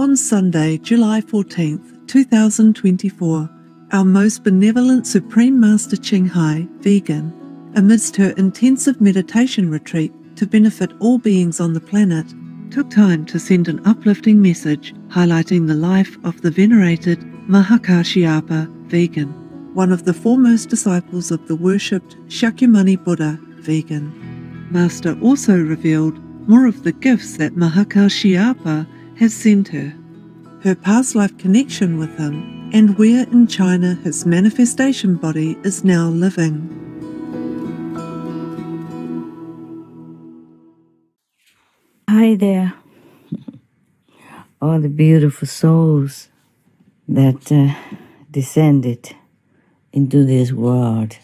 On Sunday, July 14th, 2024, our most benevolent Supreme Master Ching Hai, vegan, amidst her intensive meditation retreat to benefit all beings on the planet, took time to send an uplifting message highlighting the life of the venerated Mahākāśyapa, vegan, one of the foremost disciples of the worshipped Shakyamuni Buddha, vegan. Master also revealed more of the gifts that Mahākāśyapa has sent her, her past life connection with him, and where in China his manifestation body is now living. Hi there, all the beautiful souls that descended into this world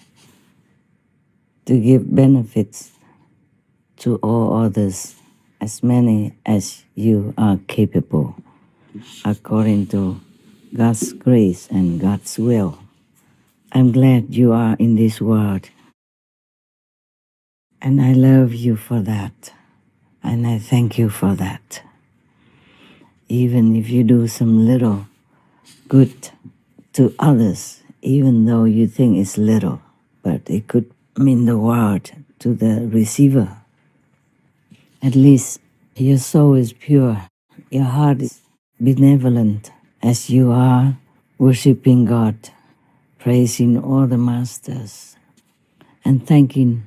to give benefits to all others, as many as you are capable, according to God's grace and God's will. I'm glad you are in this world, and I love you for that, and I thank you for that. Even if you do some little good to others, even though you think it's little, but it could mean the world to the receiver. At least your soul is pure, your heart is benevolent, as you are worshiping God, praising all the masters, and thanking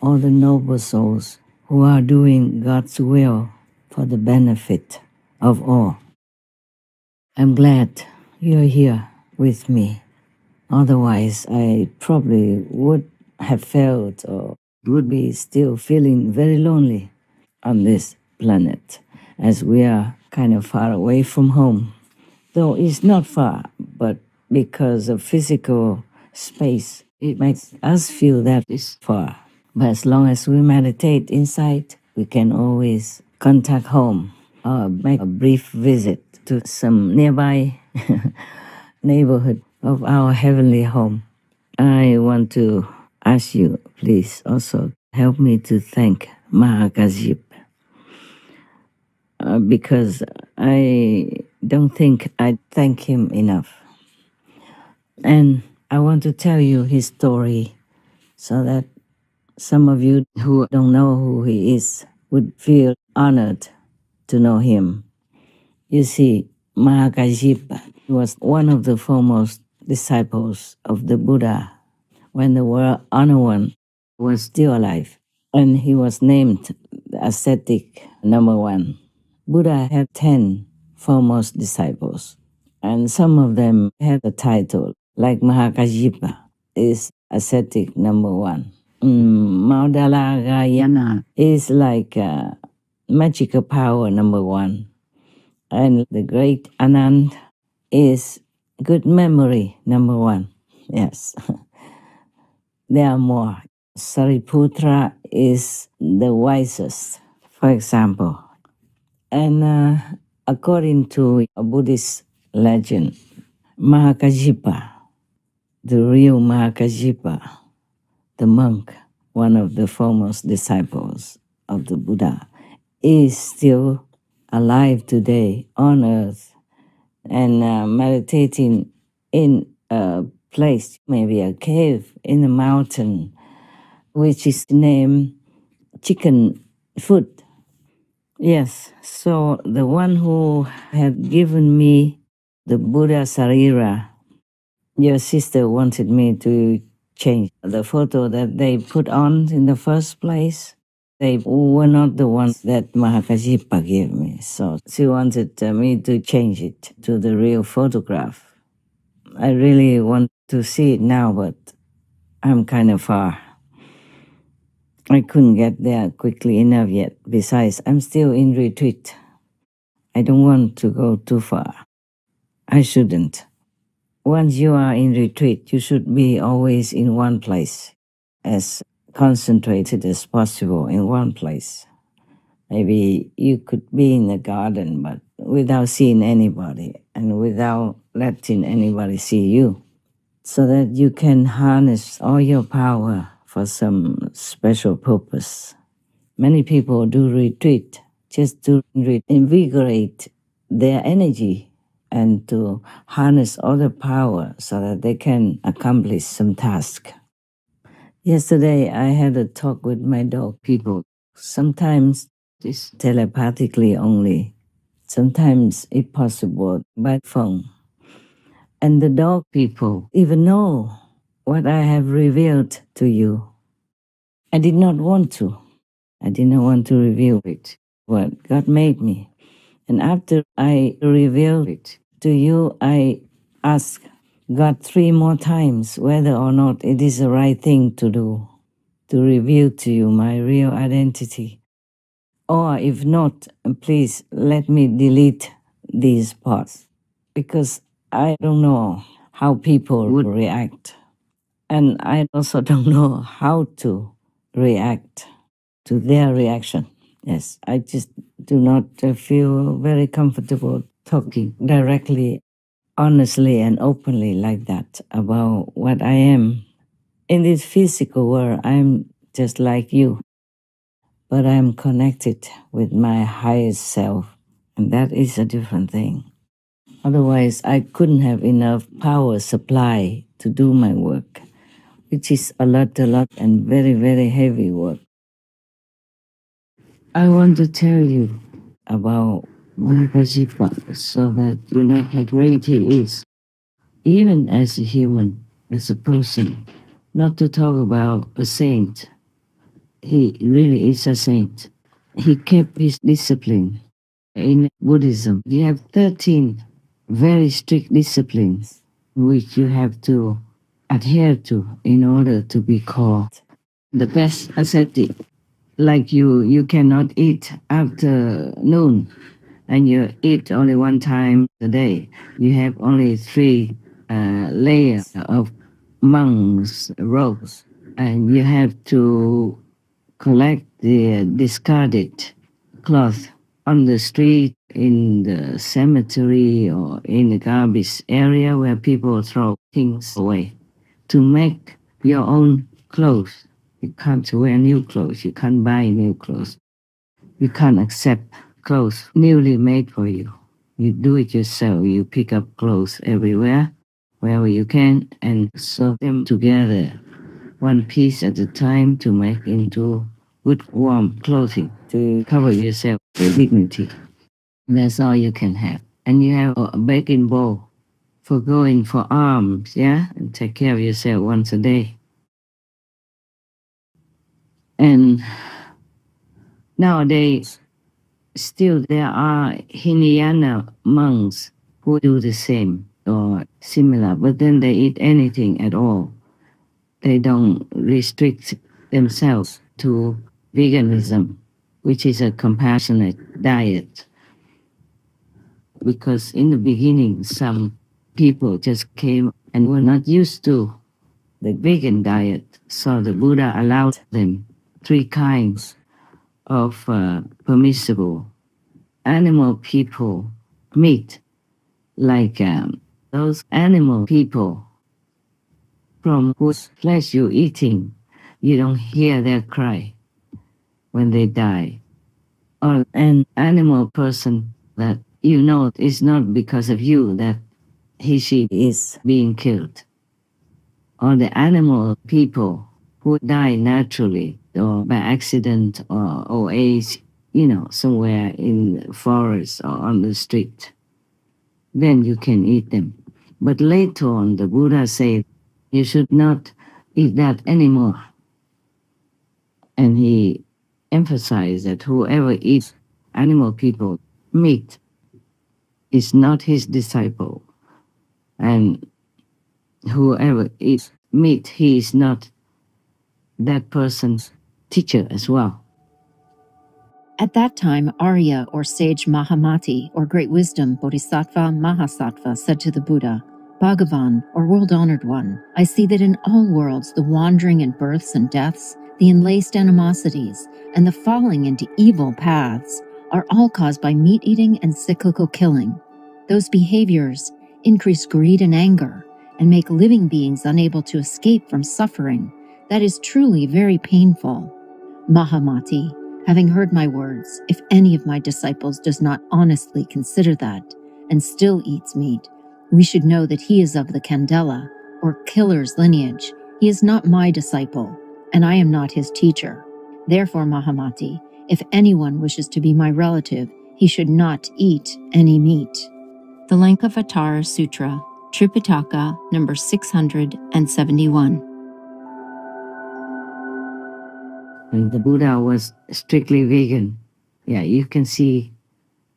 all the noble souls who are doing God's will for the benefit of all. I'm glad you're here with me. Otherwise, I probably would have felt or would be still feeling very lonely on this planet, as we are kind of far away from home. Though it's not far, but because of physical space, it makes us feel that it's far. But as long as we meditate inside, we can always contact home or make a brief visit to some nearby neighborhood of our heavenly home. I want to ask you, please also help me to thank Mahākāśyapa, because I don't think I thank him enough. And I want to tell you his story so that some of you who don't know who he is would feel honored to know him. You see, Mahākāśyapa was one of the foremost disciples of the Buddha when the world Honor One was still alive, and he was named the ascetic number 1. Buddha had 10 foremost disciples, and some of them had a title, like Mahākāśyapa is ascetic number 1. Maudalagayana is like magical power number 1. And the great Anand is good memory number 1. Yes. There are more. Sariputra is the wisest, for example. And according to a Buddhist legend, Mahākāśyapa, the real Mahākāśyapa, the monk, one of the foremost disciples of the Buddha, is still alive today on earth and meditating in a place, maybe a cave in a mountain, which is named Chicken Foot. Yes, so the one who had given me the Buddha Sarira, your sister wanted me to change the photo that they put on in the first place. They were not the ones that Mahākāśyapa gave me, so she wanted me to change it to the real photograph. I really want to see it now, but I'm kind of far. I couldn't get there quickly enough yet. Besides, I'm still in retreat. I don't want to go too far. I shouldn't. Once you are in retreat, you should be always in one place, as concentrated as possible in one place. Maybe you could be in the garden, but without seeing anybody and without letting anybody see you, so that you can harness all your power for some special purpose. Many people do retreat just to invigorate their energy and to harness other power so that they can accomplish some task. Yesterday, I had a talk with my dog people. Sometimes it's telepathically only. Sometimes it's possible by phone. And the dog people even know what I have revealed to you. I did not want to. I did not want to reveal it, what God made me. And after I revealed it to you, I asked God 3 more times whether or not it is the right thing to do, to reveal to you my real identity. Or if not, please let me delete these parts, because I don't know how people would react. And I also don't know how to react to their reaction. Yes, I just do not feel very comfortable talking directly, honestly, and openly like that about what I am. In this physical world, I'm just like you, but I'm connected with my highest self, and that is a different thing. Otherwise, I couldn't have enough power supply to do my work, which is a lot, and very, very heavy work. I want to tell you about Mahākāśyapa so that you know how great he is, even as a human, as a person. Not to talk about a saint. He really is a saint. He kept his discipline. In Buddhism, you have 13 very strict disciplines which you have to adhere to in order to be called the best ascetic. Like you cannot eat after noon, and you eat only 1 time a day. You have only 3 layers of monks' robes, and you have to collect the discarded cloth on the street, in the cemetery, or in the garbage area where people throw things away, to make your own clothes. You can't wear new clothes. You can't buy new clothes. You can't accept clothes newly made for you. You do it yourself. You pick up clothes everywhere, wherever you can, and sew them together, one piece at a time, to make into good warm clothing to cover yourself with dignity. That's all you can have. And you have a baking bowl for going for alms, yeah? And take care of yourself once a day. And nowadays, still there are Hinayana monks who do the same or similar, but then they eat anything at all. They don't restrict themselves to veganism, which is a compassionate diet. Because in the beginning, some people just came and were not used to the vegan diet, so the Buddha allowed them 3 kinds of permissible animal people meat, like those animal people from whose flesh you're eating, you don't hear their cry when they die. Or an animal person that you know is not because of you that she is being killed. Or the animal people who die naturally or by accident or old age, somewhere in the forest or on the street. Then you can eat them. But later on, the Buddha said, you should not eat that anymore. And he emphasized that whoever eats animal people meat is not his disciple. And whoever eats meat, he is not that person's teacher as well. At that time, Arya, or sage Mahamati, or great wisdom Bodhisattva Mahasattva, said to the Buddha, Bhagavan, or world-honored one, I see that in all worlds the wandering in births and deaths, the enlaced animosities, and the falling into evil paths are all caused by meat-eating and cyclical killing. Those behaviors increase greed and anger, and make living beings unable to escape from suffering that is truly very painful. Mahamati, Having heard my words, if any of my disciples does not honestly consider that, and still eats meat, we should know that he is of the Candela, or killer's lineage. He is not my disciple, and I am not his teacher. Therefore, Mahamati, if anyone wishes to be my relative, he should not eat any meat. The Lankavatara Sutra, Tripitaka, number 671. And the Buddha was strictly vegan. Yeah, you can see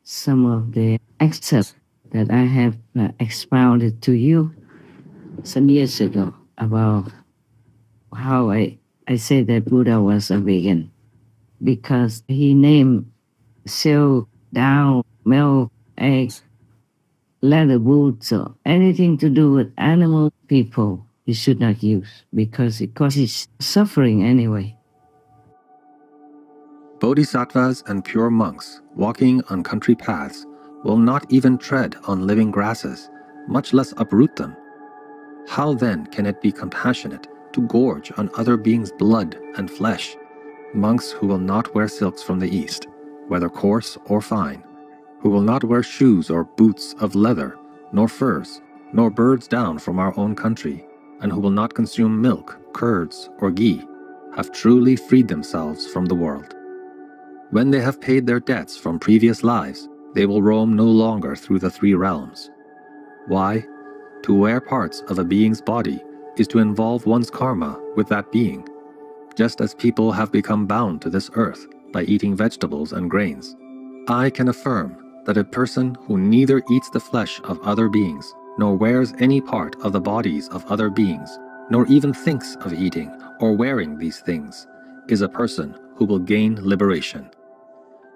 some of the excerpts that I have expounded to you some years ago about how I say that Buddha was a vegan, because he named silk, down, milk, eggs, leather boots, or anything to do with animal people you should not use, because it causes suffering anyway. Bodhisattvas and pure monks walking on country paths will not even tread on living grasses, much less uproot them. How then can it be compassionate to gorge on other beings' blood and flesh? Monks who will not wear silks from the East, whether coarse or fine, who will not wear shoes or boots of leather, nor furs, nor birds down from our own country, and who will not consume milk, curds, or ghee, have truly freed themselves from the world. When they have paid their debts from previous lives, they will roam no longer through the three realms. Why? To wear parts of a being's body is to involve one's karma with that being, just as people have become bound to this earth by eating vegetables and grains. I can affirm that a person who neither eats the flesh of other beings, nor wears any part of the bodies of other beings, nor even thinks of eating or wearing these things, is a person who will gain liberation.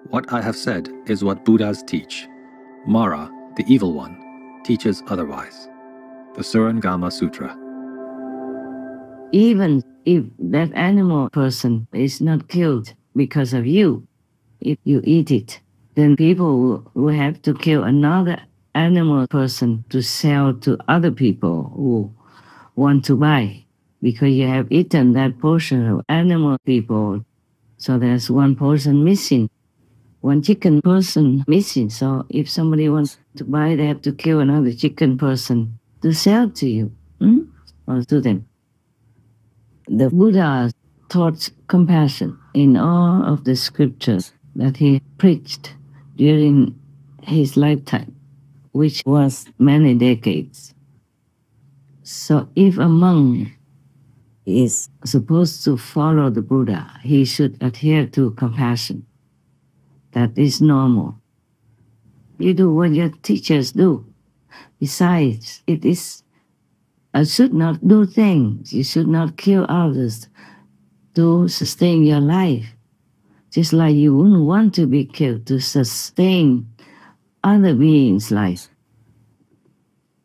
What I have said is what Buddhas teach. Mara, the evil one, teaches otherwise. The Surangama Sutra. Even if that animal person is not killed because of you, if you eat it, then people will have to kill another animal person to sell to other people who want to buy, because you have eaten that portion of animal people. So there's one person missing, one chicken person missing. So if somebody wants to buy, they have to kill another chicken person to sell to you, or to them. The Buddha taught compassion in all of the scriptures that he preached during his lifetime, which was many decades. So if a monk is supposed to follow the Buddha, he should adhere to compassion. That is normal. You do what your teachers do. Besides, it is should not do things. You should not kill others to sustain your life. Just like you wouldn't want to be killed to sustain other beings' life.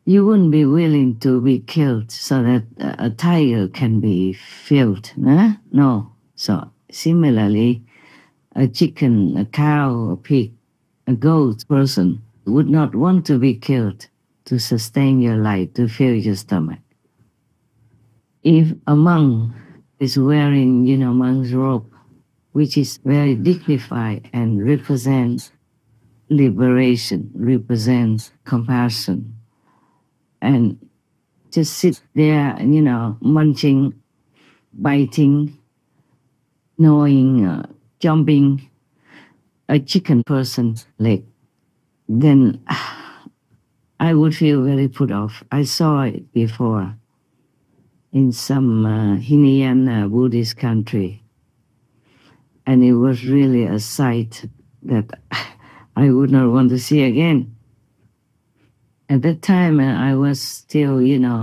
You wouldn't be willing to be killed so that a tiger can be filled. No. So similarly, a chicken, a cow, a pig, a goat person would not want to be killed to sustain your life, to fill your stomach. If a monk is wearing, monk's robe, which is very dignified and represents liberation, represents compassion, and just sit there, munching, biting, gnawing, jumping a chicken person's leg, then I would feel very put off. I saw it before in some Hinayana Buddhist country, and it was really a sight that I would not want to see again. At that time, I was still,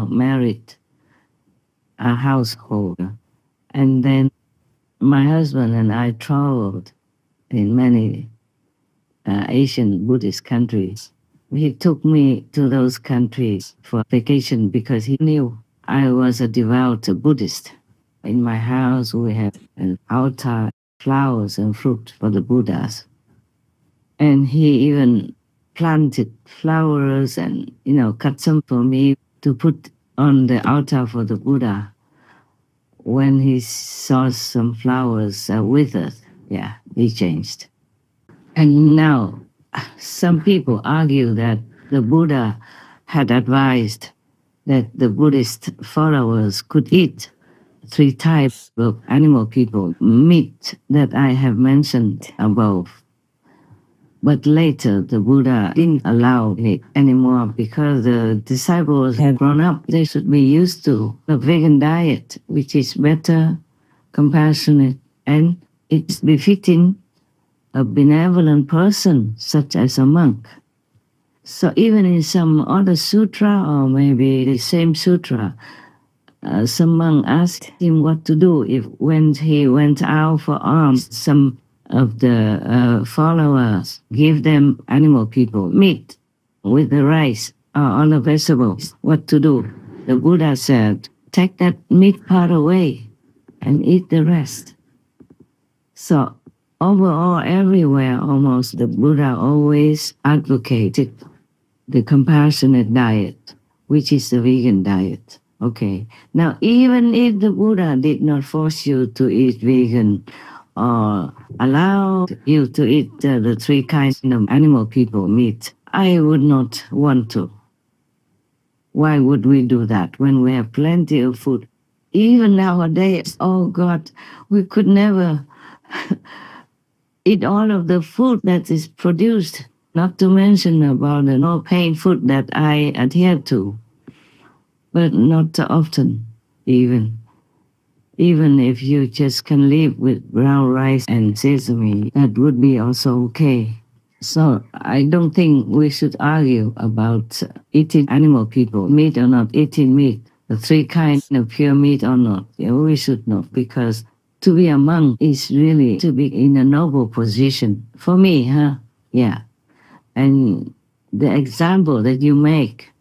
married, a household. And then my husband and I traveled in many Asian Buddhist countries. He took me to those countries for vacation because he knew I was a devout Buddhist. In my house, we have an altar, flowers and fruit for the Buddhas. And he even planted flowers and, cut some for me to put on the altar for the Buddha when he saw some flowers withered. Yeah, he changed. And now, some people argue that the Buddha had advised that the Buddhist followers could eat 3 types of animal people meat that I have mentioned above. But later, the Buddha didn't allow it anymore because the disciples had grown up. They should be used to a vegan diet, which is better, compassionate, and it's befitting a benevolent person, such as a monk. So even in some other sutra, or maybe the same sutra, some monk asked him what to do if when he went out for alms, some of the followers give them animal people meat with the rice or other vegetables, what to do? The Buddha said, take that meat part away and eat the rest. So overall, everywhere almost, the Buddha always advocated the compassionate diet, which is the vegan diet. Okay. Now, even if the Buddha did not force you to eat vegan or allow you to eat the 3 kinds of animal people meat, I would not want to. Why would we do that when we have plenty of food? Even nowadays, oh God, we could never eat all of the food that is produced, not to mention about the no-pain food that I adhere to, but not often even. Even if you just can live with brown rice and sesame, that would be also okay. So I don't think we should argue about eating animal people, meat or not eating meat, the 3 kinds of pure meat or not. Yeah, we should not, because to be a monk is really to be in a noble position. For me, Yeah. And the example that you make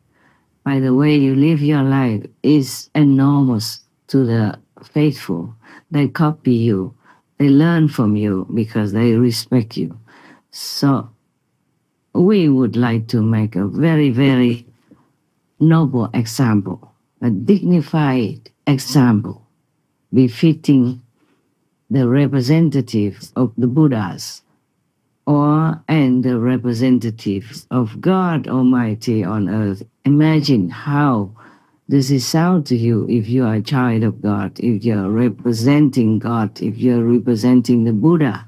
by the way you live your life is enormous to the faithful. They copy you. They learn from you because they respect you. So we would like to make a very, very noble example, a dignified example, befitting the representatives of the Buddhas and the representatives of God Almighty on earth. Imagine how this is sound to you if you are a child of God, if you're representing God, if you're representing the Buddha,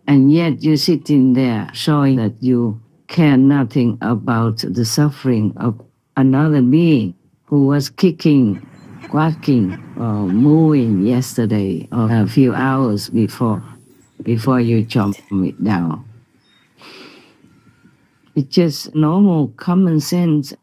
and yet you're sitting there showing that you care nothing about the suffering of another being who was kicking, quacking, or mooing yesterday or a few hours before you chomp it down. It's just normal common sense.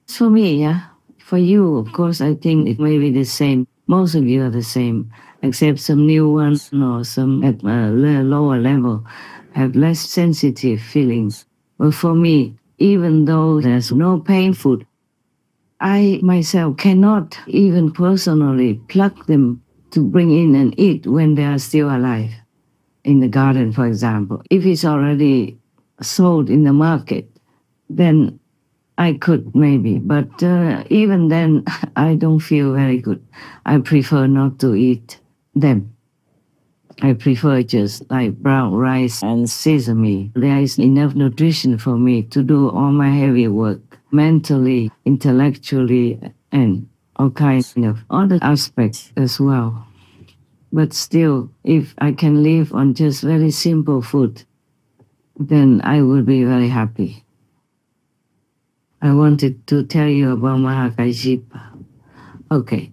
For me, yeah. For you, of course, I think it may be the same. Most of you are the same, except some new ones or some at a lower level have less sensitive feelings. But for me, even though there's no pain food, I myself cannot even personally pluck them to bring in and eat when they are still alive. In the garden, for example, if it's already sold in the market, then I could maybe, but even then, I don't feel very good. I prefer not to eat them. I prefer just like brown rice and sesame. There is enough nutrition for me to do all my heavy work, mentally, intellectually, and all kinds of other aspects as well. But still, if I can live on just very simple food, then I would be very happy. I wanted to tell you about Mahākāśyapa. Okay,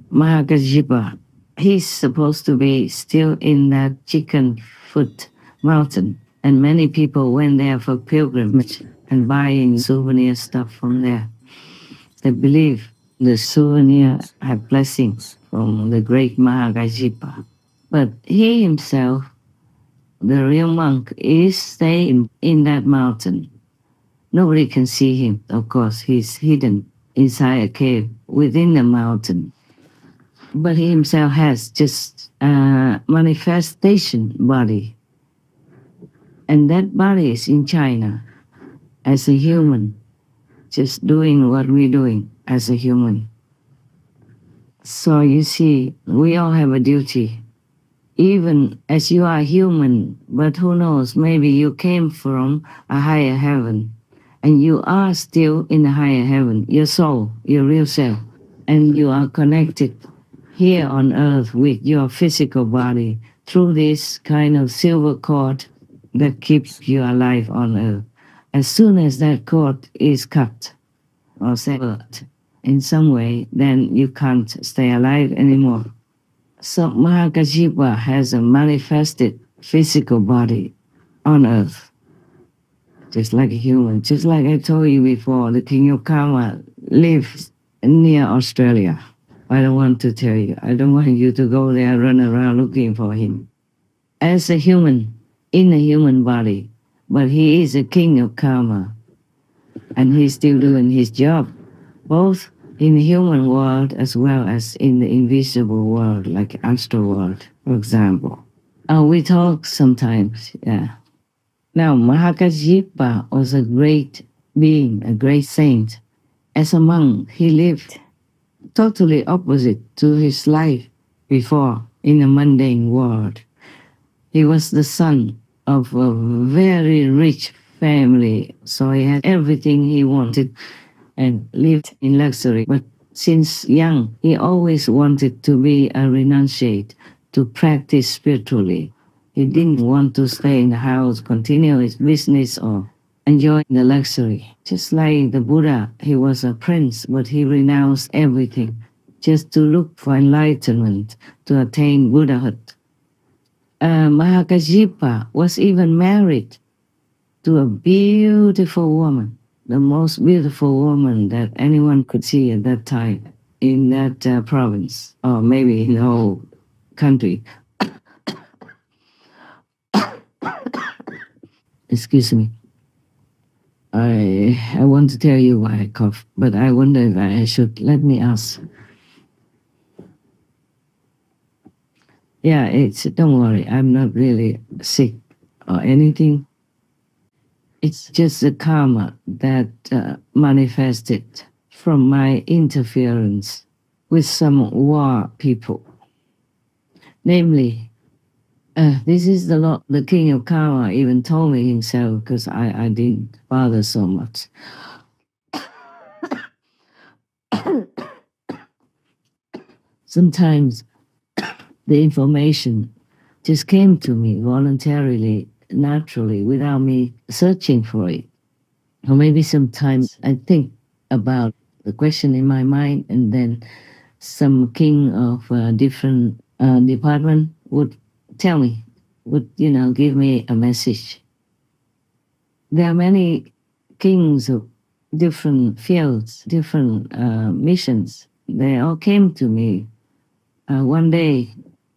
Mahākāśyapa, he's supposed to be still in that chicken foot mountain, and many people went there for pilgrimage and buying souvenir stuff from there. They believe the souvenir have blessings from the great Mahākāśyapa. But he himself, the real monk, is staying in that mountain. Nobody can see him, of course. He's hidden inside a cave within the mountain. But he himself has just a manifestation body. And that body is in China as a human, just doing what we're doing as a human. So you see, we all have a duty even as you are human, but who knows, maybe you came from a higher heaven, and you are still in a higher heaven, your soul, your real self, and you are connected here on earth with your physical body through this kind of silver cord that keeps you alive on earth. As soon as that cord is cut or severed in some way, then you can't stay alive anymore. So Mahākāśyapa has a manifested physical body on earth, just like a human. Just like I told you before, the king of karma lives near Australia. I don't want to tell you. I don't want you to go there, run around looking for him. As a human, in a human body, but he is a king of karma, and he's still doing his job, both in the human world as well as in the invisible world, like astral world, for example. We talk sometimes, yeah. Now, Mahākāśyapa was a great being, a great saint. As a monk, he lived totally opposite to his life before in the mundane world. He was the son of a very rich family, so he had everything he wanted and lived in luxury. But since young, he always wanted to be a renunciate, to practice spiritually. He didn't want to stay in the house, continue his business, or enjoy the luxury. Just like the Buddha, he was a prince, but he renounced everything just to look for enlightenment, to attain Buddhahood. Mahākāśyapa was even married to a beautiful woman, the most beautiful woman that anyone could see at that time in that province, or maybe in the whole country. Excuse me. I want to tell you why I cough, but I wonder if I should. Let me ask. Yeah, don't worry, I'm not really sick or anything. It's just the karma that manifested from my interference with some war people. Namely, this is the Lord, the king of karma even told me himself, because I didn't bother so much. Sometimes the information just came to me voluntarily, naturally, without me searching for it. Or maybe sometimes I think about the question in my mind, and then some king of a different department would tell me, would give me a message. There are many kings of different fields, different missions. They all came to me one day,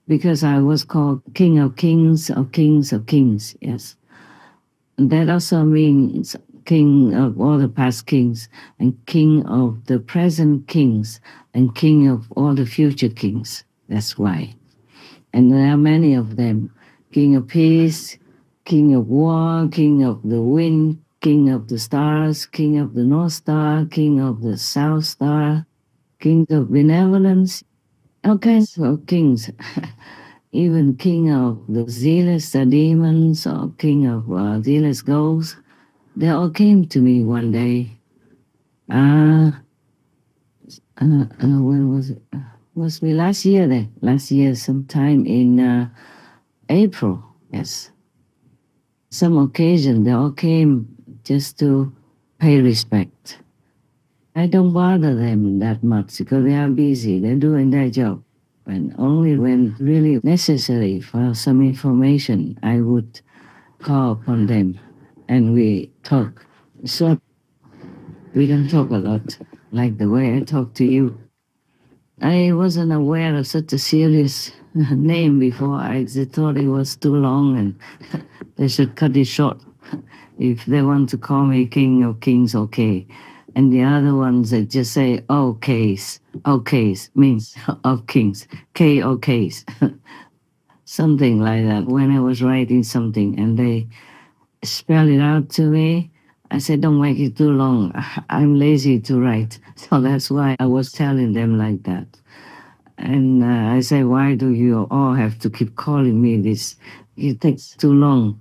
because I was called King of Kings of Kings of Kings, yes. And that also means King of all the past kings, and King of the present kings, and King of all the future kings. That's why. And there are many of them. King of Peace, King of War, King of the Wind, King of the Stars, King of the North Star, King of the South Star, King of Benevolence, all kinds of kings. Even king of the zealous demons, or king of zealous ghosts, they all came to me one day. When was it? Was me last year then? Last year, sometime in April, yes. Some occasion, they all came just to pay respect. I don't bother them that much because they are busy, they're doing their job. And only when really necessary for some information, I would call upon them and we talk. So we don't talk a lot, like the way I talk to you. I wasn't aware of such a serious name before. I thought it was too long and they should cut it short. If they want to call me King of Kings, okay. And the other ones that just say, okays. Okays means of kings. K-okays. Something like that. When I was writing something and they spell it out to me, I said, don't make it too long. I'm lazy to write. So that's why I was telling them like that. And I say, why do you all have to keep calling me this? It takes too long.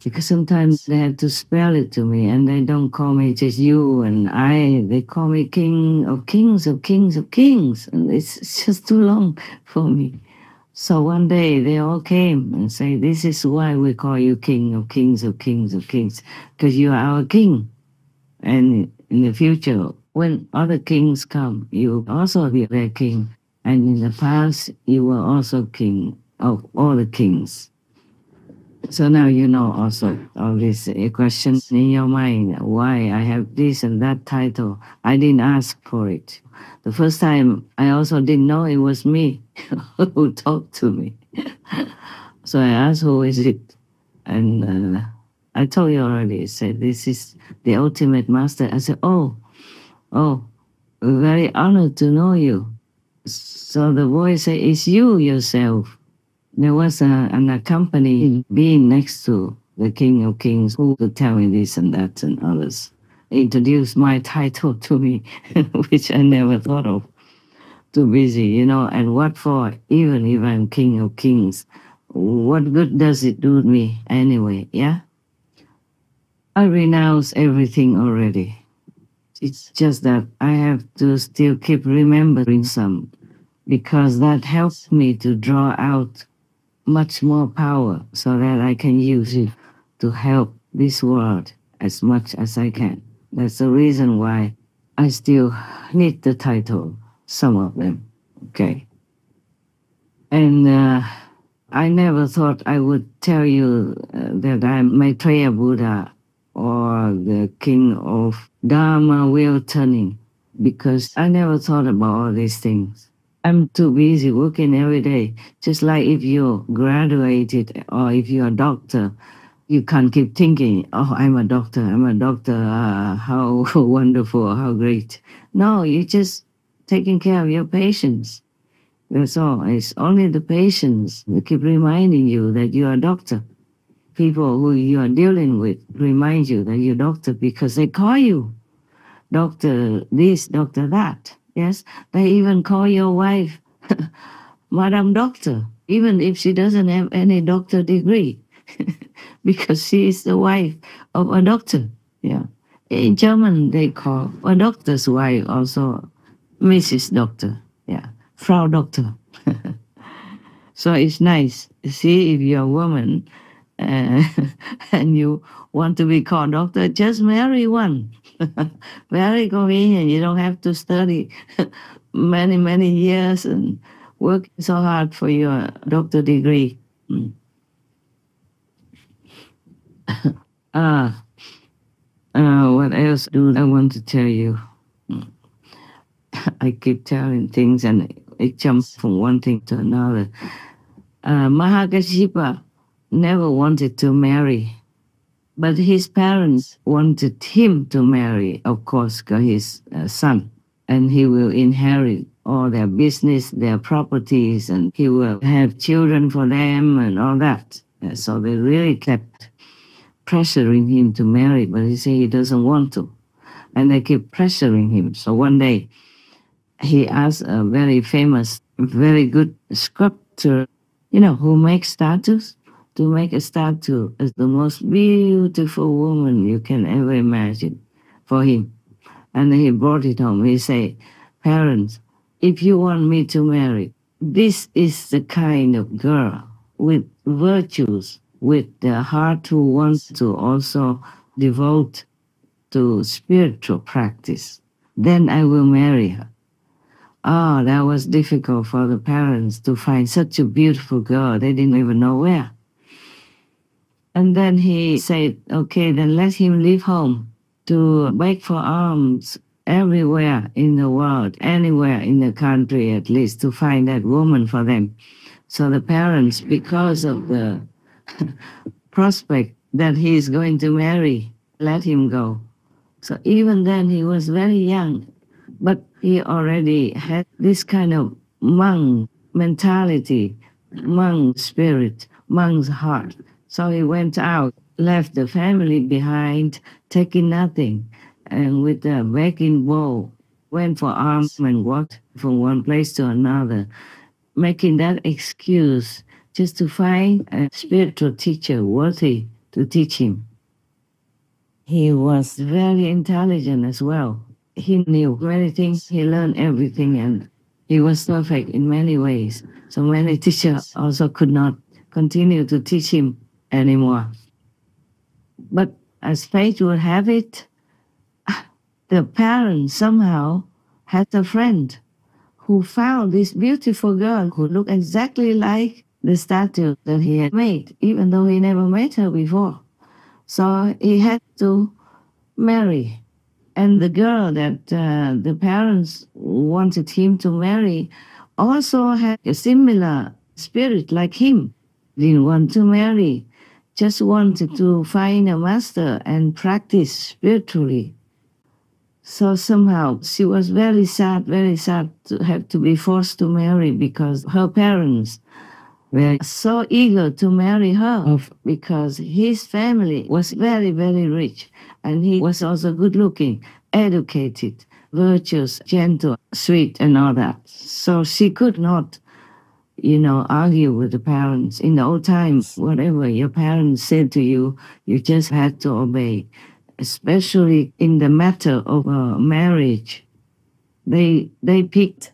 Because sometimes they have to spell it to me, and they don't call me just you and I. They call me King of Kings of Kings of Kings. And it's just too long for me. So one day they all came and say, this is why we call you King of Kings of Kings of Kings, because you are our king. And in the future, when other kings come, you will also be their king. And in the past, you were also king of all the kings. So now you know also all these questions in your mind, why I have this and that title. I didn't ask for it. The first time, I also didn't know it was me who talked to me. So I asked, who is it? And I told you already, I said, this is the ultimate master. I said, oh, we're very honored to know you. So the voice said, it's you yourself. There was an accompanying being next to the King of Kings who would tell me this and that and others. Introduced my title to me, which I never thought of. Too busy, and what for? Even if I'm King of Kings, what good does it do me anyway, yeah? I renounce everything already. It's just that I have to still keep remembering some, because that helps me to draw out much more power so that I can use it to help this world as much as I can. That's the reason why I still need the title, some of them, okay? And I never thought I would tell you that I'm Maitreya Buddha or the king of Dharma wheel turning, because I never thought about all these things. I'm too busy working every day. Just like if you graduated or if you're a doctor, you can't keep thinking, oh, I'm a doctor, how wonderful, how great. No, you're just taking care of your patients. That's all. It's only the patients that keep reminding you that you're a doctor. People who you are dealing with remind you that you're a doctor because they call you doctor this, doctor that. Yes, they even call your wife Madam Doctor, even if she doesn't have any doctor degree, because she is the wife of a doctor. Yeah, in German they call a doctor's wife also Mrs. Doctor. Yeah, Frau Doctor. So it's nice. See, if you're a woman and you want to be called doctor, just marry one. Very convenient. You don't have to study many, many years and work so hard for your doctor degree. What else do I want to tell you? I keep telling things and it jumps from one thing to another. Mahākāśyapa never wanted to marry, but his parents wanted him to marry, of course, because he's a son, and he will inherit all their business, their properties, and he will have children for them and all that. So they really kept pressuring him to marry, but he said he doesn't want to. And they keep pressuring him. So one day, he asked a very famous, very good sculptor, who makes statues, to make a statue as the most beautiful woman you can ever imagine for him. And he brought it home. He said, parents, if you want me to marry, this is the kind of girl with virtues, with the heart who wants to also devote to spiritual practice. Then I will marry her. Oh, that was difficult for the parents to find such a beautiful girl. They didn't even know where. And then he said, okay, then let him leave home to beg for alms everywhere in the world, anywhere in the country at least, to find that woman for them. So the parents, because of the prospect that he is going to marry, let him go. So even then he was very young, but he already had this kind of monk mentality, monk spirit, monk's heart. So he went out, left the family behind, taking nothing, and with a begging bowl, went for alms and walked from one place to another, making that excuse just to find a spiritual teacher worthy to teach him. He was very intelligent as well. He knew many things, he learned everything, and he was perfect in many ways. So many teachers also could not continue to teach him anymore. But as fate would have it, the parents somehow had a friend who found this beautiful girl who looked exactly like the statue that he had made, even though he never met her before. So he had to marry. And the girl that the parents wanted him to marry also had a similar spirit like him. Didn't want to marry, just wanted to find a master and practice spiritually. So somehow she was very sad to have to be forced to marry because her parents were so eager to marry her because his family was very, very rich and he was also good looking, educated, virtuous, gentle, sweet and all that. So she could not, argue with the parents. In the old times, whatever your parents said to you, you just had to obey. Especially in the matter of marriage, they picked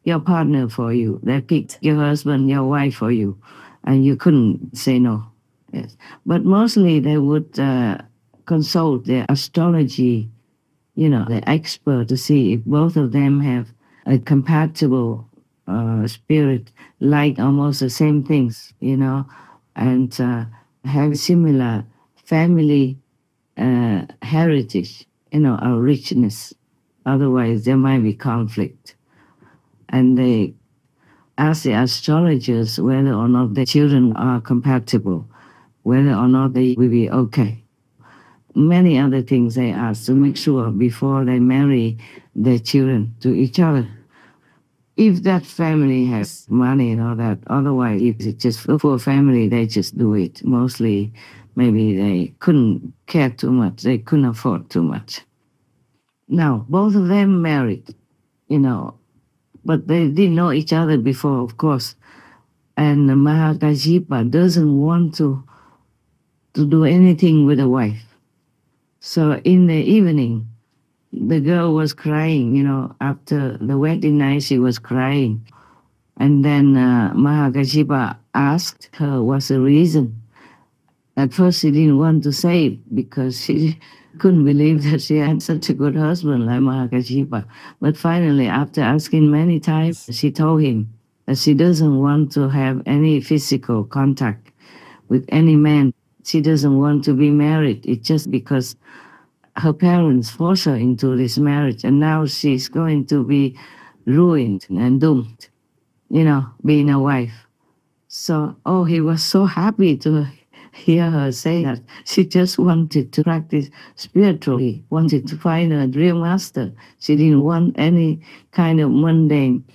your partner for you. They picked your husband, your wife for you, and you couldn't say no. Yes, but mostly they would consult their astrology, the expert, to see if both of them have a compatible spirit, like almost the same things, and have similar family heritage, a richness. Otherwise, there might be conflict. And they ask the astrologers whether or not the children are compatible, whether or not they will be okay. Many other things they ask to make sure before they marry their children to each other. If that family has money and all that, otherwise, if it's just a poor family, they just do it. Mostly, maybe they couldn't care too much, they couldn't afford too much. Now, both of them married, but they didn't know each other before, of course. And Mahākāśyapa doesn't want to do anything with a wife. So in the evening, the girl was crying, after the wedding night, she was crying. And then Mahākāśyapa asked her what's the reason. At first, she didn't want to say because she couldn't believe that she had such a good husband like Mahākāśyapa. But finally, after asking many times, she told him that she doesn't want to have any physical contact with any man. She doesn't want to be married. It's just because her parents forced her into this marriage, and now she's going to be ruined and doomed, being a wife. So, he was so happy to hear her say that she just wanted to practice spiritually, wanted to find a real master. She didn't want any kind of mundane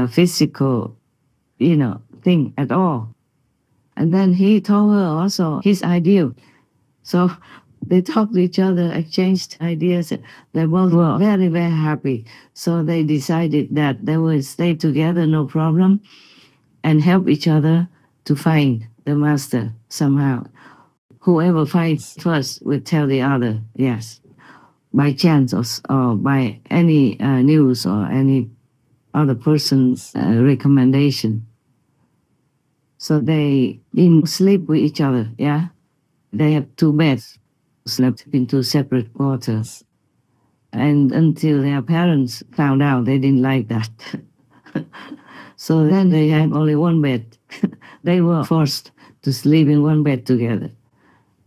physical, thing at all. And then he told her also his ideal. So they talked to each other, exchanged ideas. They both were very, very happy. So they decided that they would stay together, no problem, and help each other to find the master somehow. Whoever finds first will tell the other, yes, by chance or by any news or any other person's recommendation. So they didn't sleep with each other, yeah? They had 2 beds, slept in 2 separate quarters. And until their parents found out, they didn't like that. So then they had only 1 bed. They were forced to sleep in 1 bed together.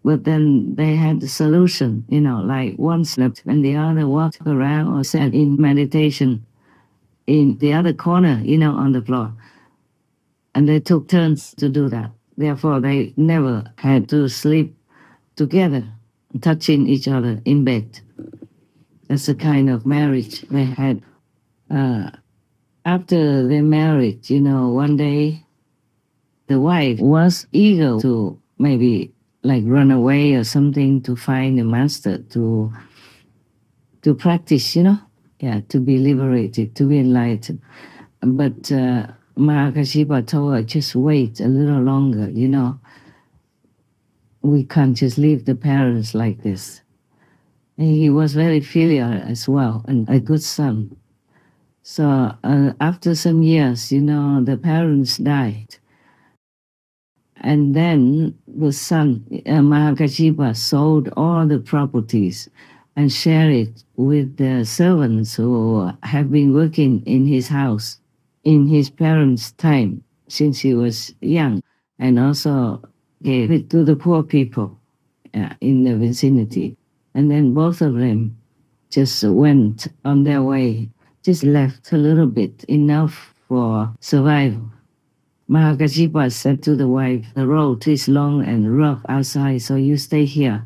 But then they had the solution, like one slept and the other walked around or sat in meditation in the other corner, on the floor. And they took turns to do that. Therefore, they never had to sleep together, touching each other in bed. That's the kind of marriage they had. After they married, one day, the wife was eager to maybe like run away or something to find a master to practice, to be liberated, to be enlightened. But Mahākāśyapa told her, just wait a little longer, We can't just leave the parents like this. And he was very filial as well, and a good son. So after some years, the parents died. And then the son, Mahākāśyapa, sold all the properties and shared it with the servants who have been working in his house in his parents' time since he was young, and also gave it to the poor people in the vicinity. And then both of them just went on their way, just left a little bit, enough for survival. Mahākāśyapa said to the wife, the road is long and rough outside, so you stay here.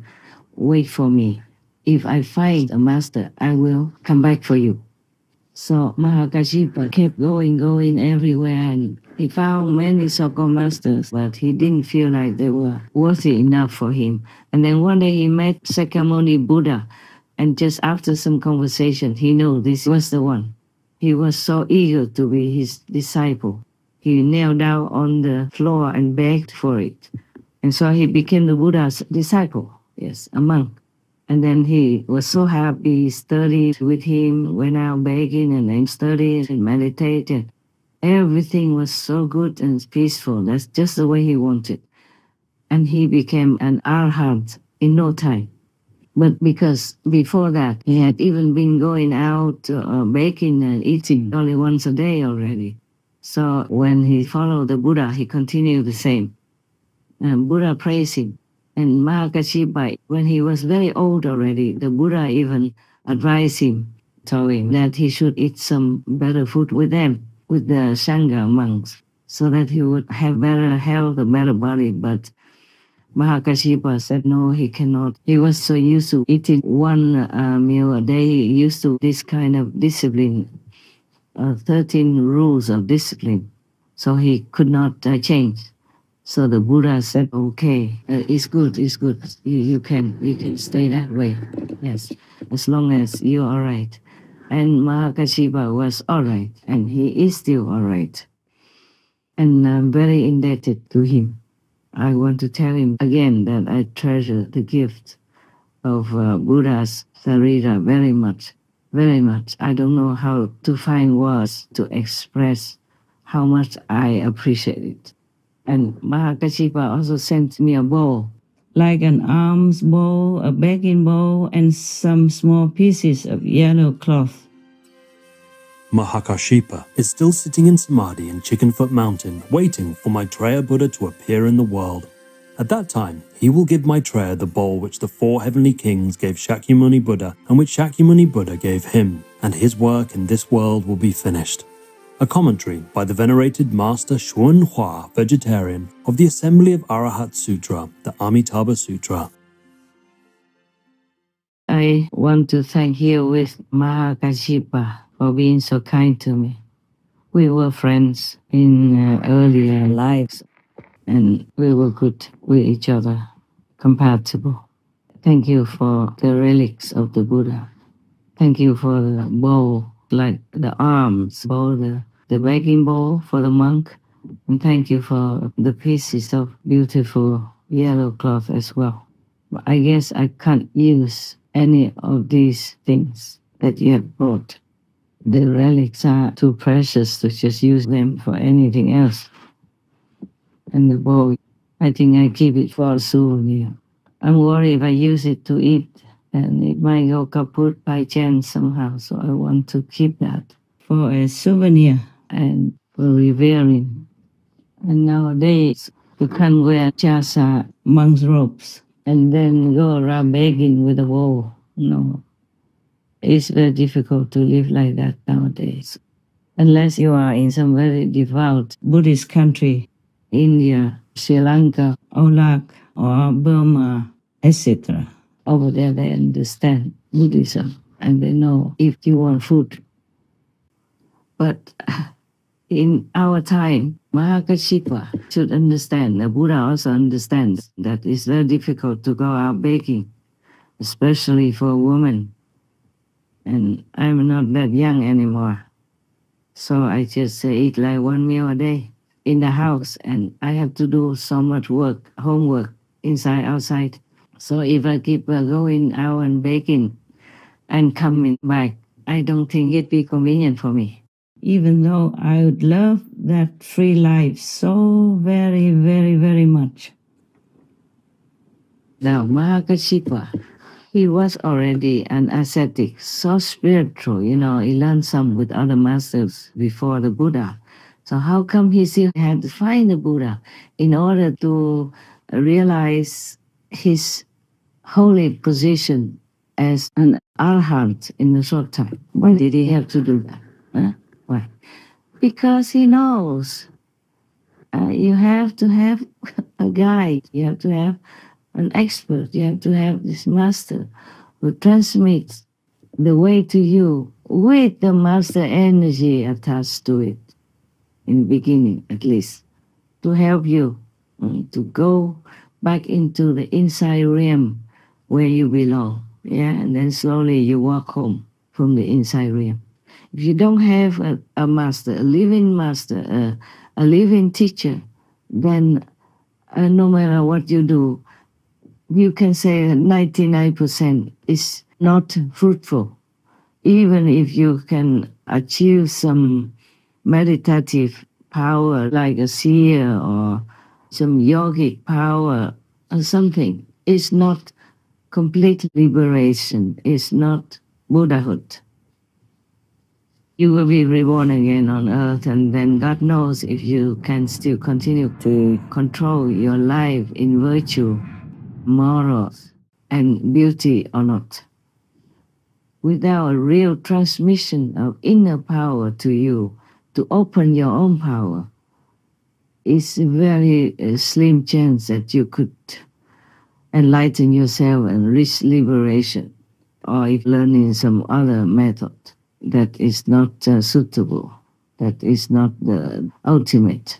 Wait for me. If I find a master, I will come back for you. So Mahākāśyapa kept going everywhere, and he found many so-called masters, but he didn't feel like they were worthy enough for him. And then one day he met Sakyamuni Buddha, and just after some conversation, he knew this was the one. He was so eager to be his disciple. He knelt down on the floor and begged for it. And so he became the Buddha's disciple, yes, a monk. And then he was so happy, he studied with him, went out begging and then studied and meditated. Everything was so good and peaceful. That's just the way he wanted. And he became an arhat in no time. But because before that, he had even been going out baking and eating only once a day already. So when he followed the Buddha, he continued the same. And Buddha praised him. And Mahākāśyapa, when he was very old already, the Buddha even advised him, told him that he should eat some better food with them, with the Sangha monks, so that he would have better health, a better body. But Mahākāśyapa said no, he cannot. He was so used to eating one meal a day, used to this kind of discipline, 13 rules of discipline. So he could not change. So the Buddha said, okay, it's good. You can stay that way. Yes, as long as you're all right. And Mahākāśyapa was all right, and he is still all right. And I'm very indebted to him. I want to tell him again that I treasure the gift of Buddha's Sarira very much, very much. I don't know how to find words to express how much I appreciate it. And Mahākāśyapa also sent me a bowl, like an alms bowl, a begging bowl, and some small pieces of yellow cloth. Mahākāśyapa is still sitting in Samadhi in Chickenfoot Mountain, waiting for Maitreya Buddha to appear in the world. At that time, he will give Maitreya the bowl which the 4 heavenly kings gave Shakyamuni Buddha and which Shakyamuni Buddha gave him, and his work in this world will be finished. A commentary by the venerated Master Xuan Hua, vegetarian, of the Assembly of Arahat Sutra, the Amitabha Sutra. I want to thank you with Mahākāśyapa for being so kind to me. We were friends in earlier lives, and we were good with each other, compatible. Thank you for the relics of the Buddha. Thank you for the bowl, like the alms bowl, the begging bowl for the monk. And thank you for the pieces of beautiful yellow cloth as well. I guess I can't use any of these things that you have brought. The relics are too precious to just use them for anything else. And the bowl, I think I keep it for a souvenir. I'm worried if I use it to eat, and it might go kaput by chance somehow, so I want to keep that for a souvenir and for revering. And nowadays, you can't wear jasa, monk's robes, and then go around begging with a bowl. No. It's very difficult to live like that nowadays. Unless you are in some very devout Buddhist country, India, Sri Lanka, Iraq, or Burma, etc. Over there they understand Buddhism and they know if you want food. But in our time, Mahākāśyapa should understand, the Buddha also understands that it's very difficult to go out begging, especially for a woman. and I'm not that young anymore. So I just eat like one meal a day in the house, and I have to do so much work, homework, inside, outside. So if I keep going out and baking and coming back, I don't think it'd be convenient for me. Even though I would love that free life so very, very, very much. Now, Mahākāśyapa, he was already an ascetic, so spiritual, you know, he learned some with other masters before the Buddha. So how come he still had to find the Buddha in order to realize his holy position as an arhat in a short time? Why did he have to do that? Huh? Why? Because he knows you have to have a guide, you have to have an expert, you have to have this master who transmits the way to you with the master energy attached to it, in the beginning at least, to help you to go back into the inside realm where you belong. Yeah, and then slowly you walk home from the inside realm. If you don't have a master, a living teacher, then no matter what you do, you can say 99% is not fruitful. Even if you can achieve some meditative power like a seer or some yogic power or something, it's not complete liberation, it's not Buddhahood. You will be reborn again on earth, and then God knows if you can still continue to control your life in virtue, morals, and beauty or not. Without a real transmission of inner power to you, to open your own power, it's a very slim chance that you could enlighten yourself and reach liberation, or if learning some other method that is not suitable, that is not the ultimate.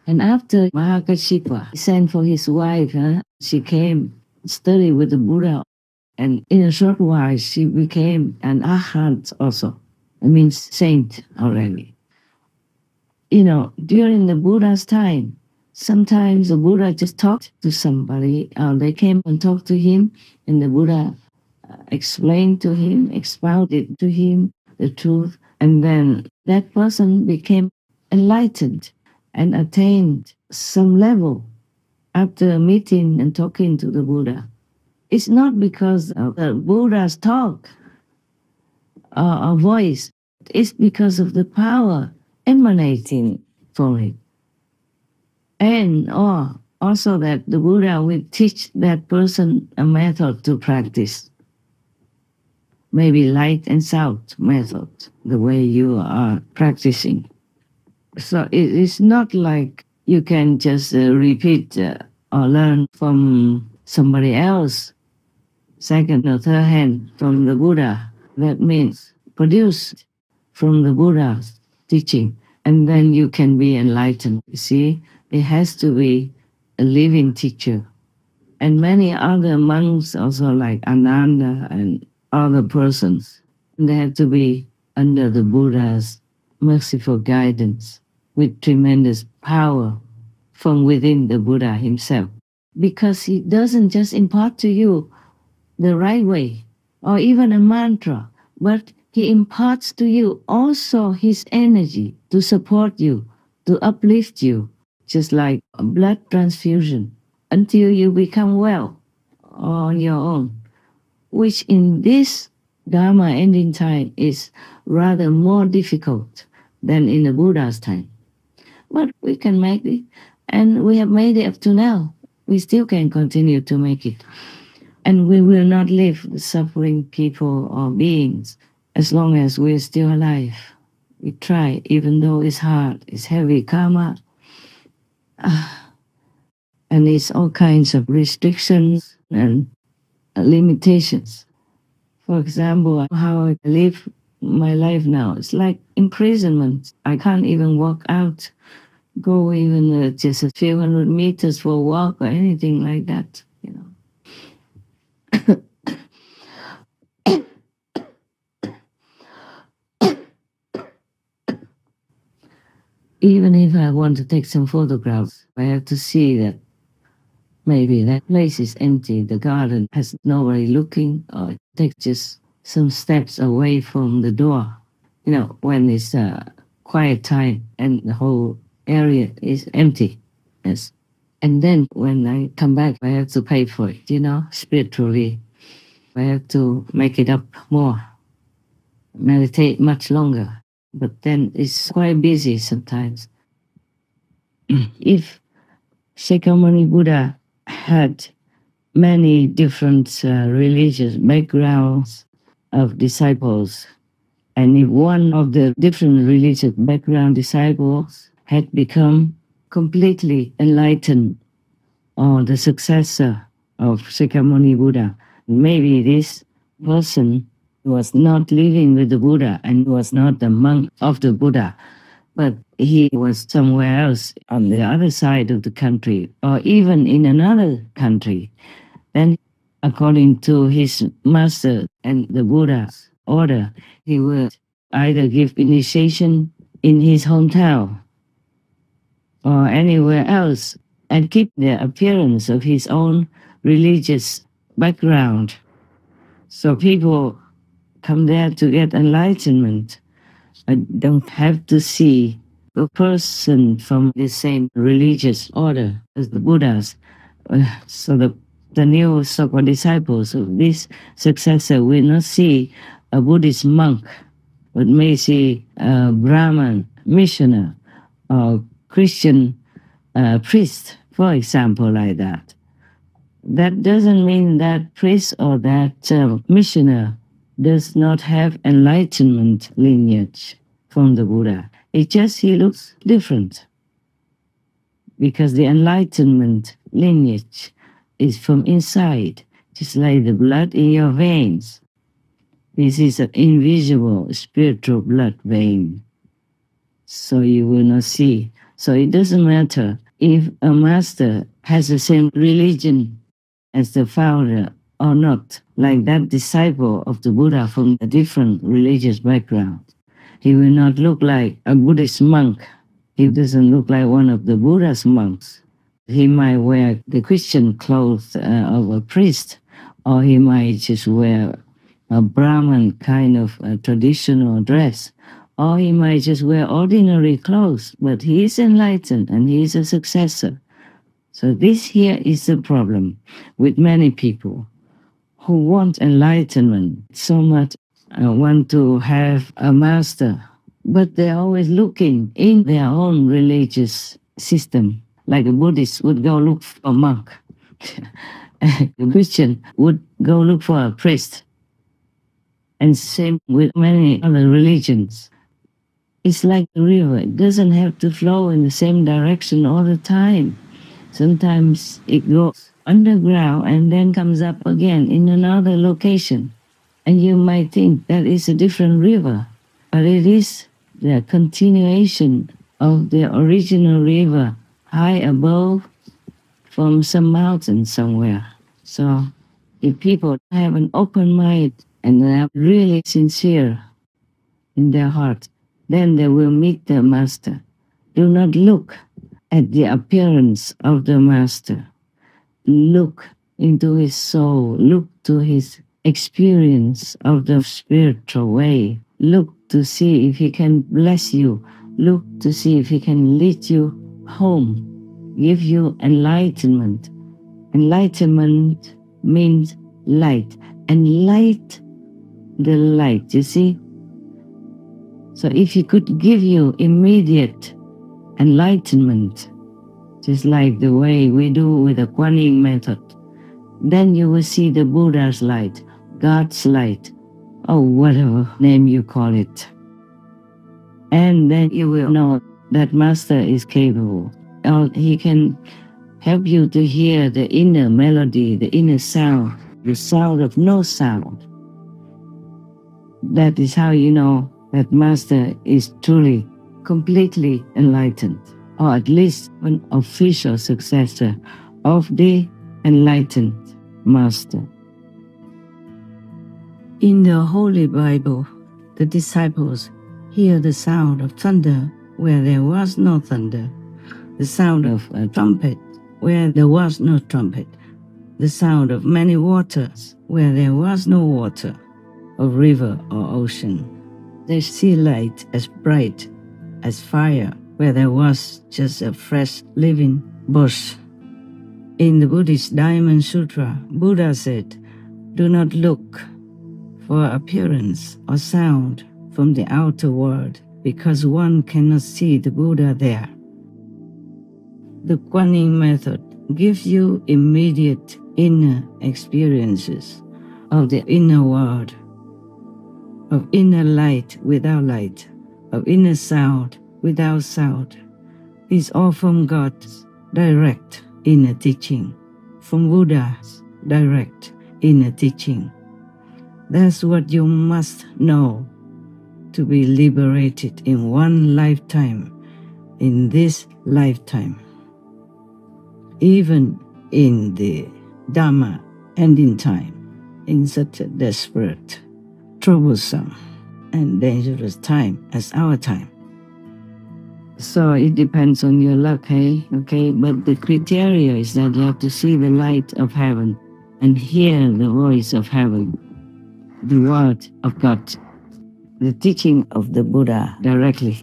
And after Mahākāśyapa sent for his wife, she came study with the Buddha, and in a short while she became an arhat also. It means saint already. You know, during the Buddha's time, sometimes the Buddha just talked to somebody, they came and talked to him, and the Buddha explained to him, expounded to him the truth, and then that person became enlightened and attained some level after meeting and talking to the Buddha. It's not because of the Buddha's talk or voice, it's because of the power emanating from it. And also that the Buddha will teach that person a method to practice. Maybe light and sound method, the way you are practicing. So it is not like you can just repeat or learn from somebody else, second or third hand from the Buddha. That means produced from the Buddha's teaching, and then you can be enlightened. You see, it has to be a living teacher. And many other monks also like Ananda and other persons, they have to be under the Buddha's merciful guidance with tremendous power from within the Buddha himself. Because he doesn't just impart to you the right way or even a mantra, but he imparts to you also his energy to support you, to uplift you, just like a blood transfusion, until you become well on your own, which in this Dharma ending time is rather more difficult than in the Buddha's time. But we can make it, and we have made it up to now. We still can continue to make it. And we will not leave the suffering people or beings as long as we're still alive. We try, even though it's hard, it's heavy karma, and it's all kinds of restrictions and limitations. For example, how I live my life now, it's like imprisonment. I can't even walk out, go even just a few hundred meters for a walk or anything like that, you know. Even if I want to take some photographs, I have to see that maybe that place is empty, the garden has nobody looking, or take just some steps away from the door. When it's quiet time and the whole area is empty. Yes. And then when I come back, I have to pay for it, spiritually. I have to make it up more, meditate much longer. But then it's quite busy sometimes. If Shakyamuni Buddha had many different religious backgrounds of disciples, and if one of the different religious background disciples had become completely enlightened, or the successor of Shakyamuni Buddha, maybe this person was not living with the Buddha and was not the monk of the Buddha, but he was somewhere else on the other side of the country, or even in another country. Then, according to his master and the Buddha's order, he would either give initiation in his hometown or anywhere else and keep the appearance of his own religious background. So people come there to get enlightenment. I don't have to see a person from the same religious order as the Buddhas. So the new so-called disciples of this successor will not see a Buddhist monk, but may see a Brahman missionary or Christian priest, for example, like that. That doesn't mean that priest or that missionary does not have enlightenment lineage from the Buddha. It's just he looks different, because the enlightenment lineage is from inside, just like the blood in your veins. This is an invisible spiritual blood vein, so you will not see. So it doesn't matter if a master has the same religion as the founder or not, like that disciple of the Buddha from a different religious background. He will not look like a Buddhist monk. He doesn't look like one of the Buddha's monks. He might wear the Christian clothes of a priest, or he might just wear a Brahman kind of traditional dress, or he might just wear ordinary clothes, but he is enlightened and he is a successor. So this here is the problem with many people who want enlightenment so much, want to have a master, but they're always looking in their own religious system. Like a Buddhist would go look for a monk. A Christian would go look for a priest. And same with many other religions. It's like a river. It doesn't have to flow in the same direction all the time. Sometimes it goes underground and then comes up again in another location. And you might think that is a different river, but it is the continuation of the original river high above from some mountain somewhere. So if people have an open mind and they are really sincere in their heart, then they will meet their master. Do not look at the appearance of the master. Look into his soul. Look to his experience of the spiritual way. Look to see if he can bless you. Look to see if he can lead you home, give you enlightenment. Enlightenment means light, and light the light, you see? So if he could give you immediate enlightenment, just like the way we do with the Kuan Yin method, then you will see the Buddha's light, God's light, or whatever name you call it. And then you will know that Master is capable, or he can help you to hear the inner melody, the inner sound, the sound of no sound. That is how you know that Master is truly, completely enlightened, or at least an official successor of the enlightened Master. In the Holy Bible, the disciples hear the sound of thunder where there was no thunder, the sound of a trumpet where there was no trumpet, the sound of many waters where there was no water, of river or ocean. They see light as bright as fire where there was just a fresh living bush. In the Buddhist Diamond Sutra, Buddha said, "Do not look for appearance or sound from the outer world, because one cannot see the Buddha there." The Kuan Yin method gives you immediate inner experiences of the inner world, of inner light without light, of inner sound without sound. It's all from God's direct inner teaching, from Buddha's direct inner teaching. That's what you must know to be liberated in one lifetime, in this lifetime. Even in the Dharma ending time, in such a desperate, troublesome, and dangerous time as our time. So it depends on your luck, hey? Okay, but the criteria is that you have to see the light of heaven and hear the voice of heaven, the word of God, the teaching of the Buddha directly.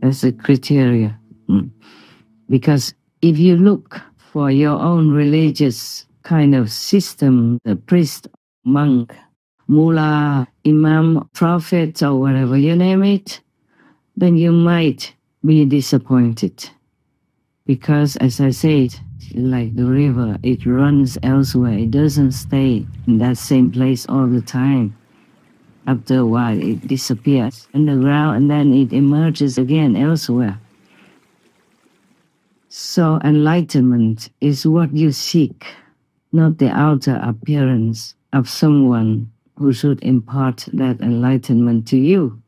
That's the criteria. Because if you look for your own religious kind of system, the priest, monk, mullah, imam, prophet, or whatever you name it, then you might be disappointed. Because, as I said, like the river, it runs elsewhere. It doesn't stay in that same place all the time. After a while, it disappears underground and then it emerges again elsewhere. So enlightenment is what you seek, not the outer appearance of someone who should impart that enlightenment to you.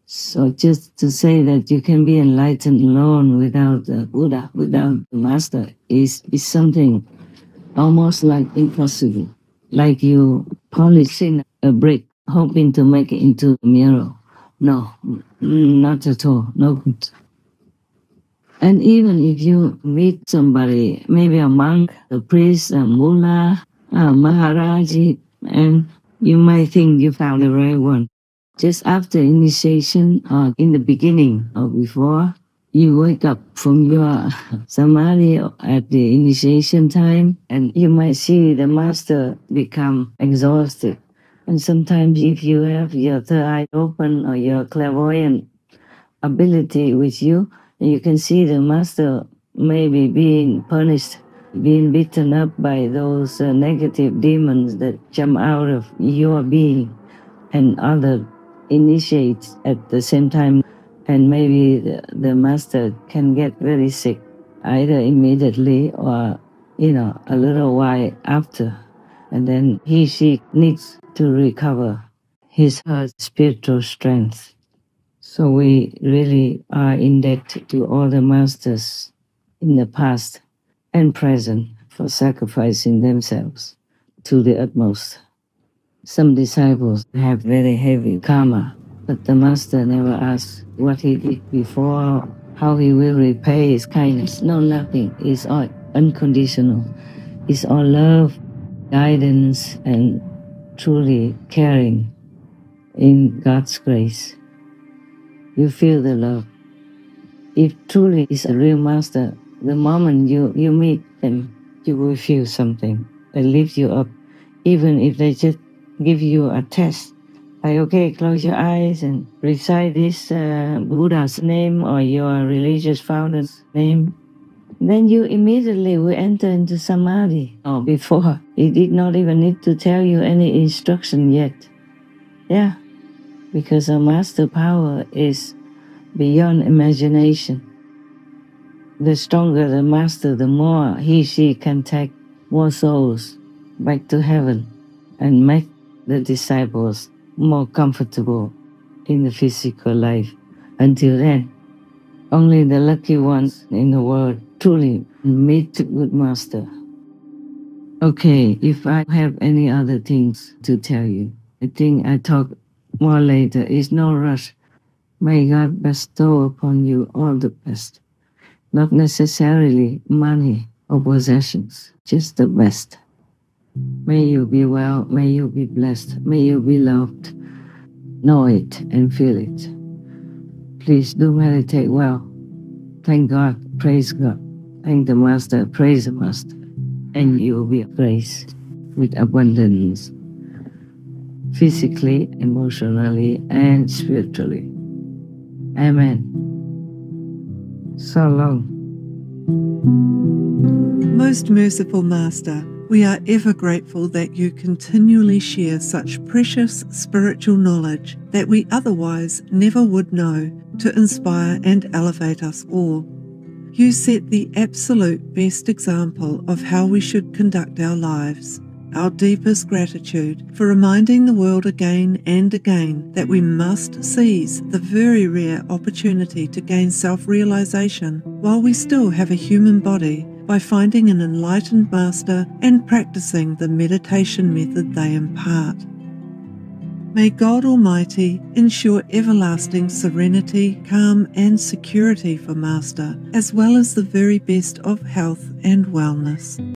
So just to say that you can be enlightened alone without the Buddha, without the Master, is something almost like impossible. Like you polishing a brick, hoping to make it into a mirror. No, not at all, no good. And even if you meet somebody, maybe a monk, a priest, a mullah, a maharaji, and you might think you found the right one. Just after initiation or in the beginning or before, you wake up from your samadhi at the initiation time and you might see the master become exhausted. And sometimes if you have your third eye open or your clairvoyant ability with you, you can see the master maybe being punished, being beaten up by those negative demons that jump out of your being and other initiates at the same time. And maybe the master can get very sick, either immediately or, a little while after. And then she needs to recover her spiritual strength. So we really are in debt to all the masters in the past and present for sacrificing themselves to the utmost. Some disciples have very heavy karma, but the master never asks what he did before, how he will repay his kindness. No, nothing. It's all unconditional. It's all love, guidance, and truly caring in God's grace. You feel the love. If truly is a real master, the moment you meet them, you will feel something. They lift you up. Even if they just give you a test, like, okay, close your eyes and recite this Buddha's name or your religious founder's name, then you immediately will enter into samadhi. Or before, he did not even need to tell you any instruction yet. Yeah. Because our master power is beyond imagination. The stronger the master, the more she can take more souls back to heaven and make the disciples more comfortable in the physical life. Until then, only the lucky ones in the world truly meet the good master. Okay, if I have any other things to tell you, I think I talk more later. It's no rush. May God bestow upon you all the best, not necessarily money or possessions, just the best. May you be well, may you be blessed, may you be loved. Know it and feel it. Please do meditate well. Thank God, praise God. Thank the Master, praise the Master. And you will be graced with abundance, physically, emotionally, and spiritually. Amen. So long. Most merciful Master, we are ever grateful that you continually share such precious spiritual knowledge that we otherwise never would know to inspire and elevate us all. You set the absolute best example of how we should conduct our lives. Our deepest gratitude for reminding the world again and again that we must seize the very rare opportunity to gain self-realization while we still have a human body by finding an enlightened master and practicing the meditation method they impart. May God Almighty ensure everlasting serenity, calm and security for Master, as well as the very best of health and wellness.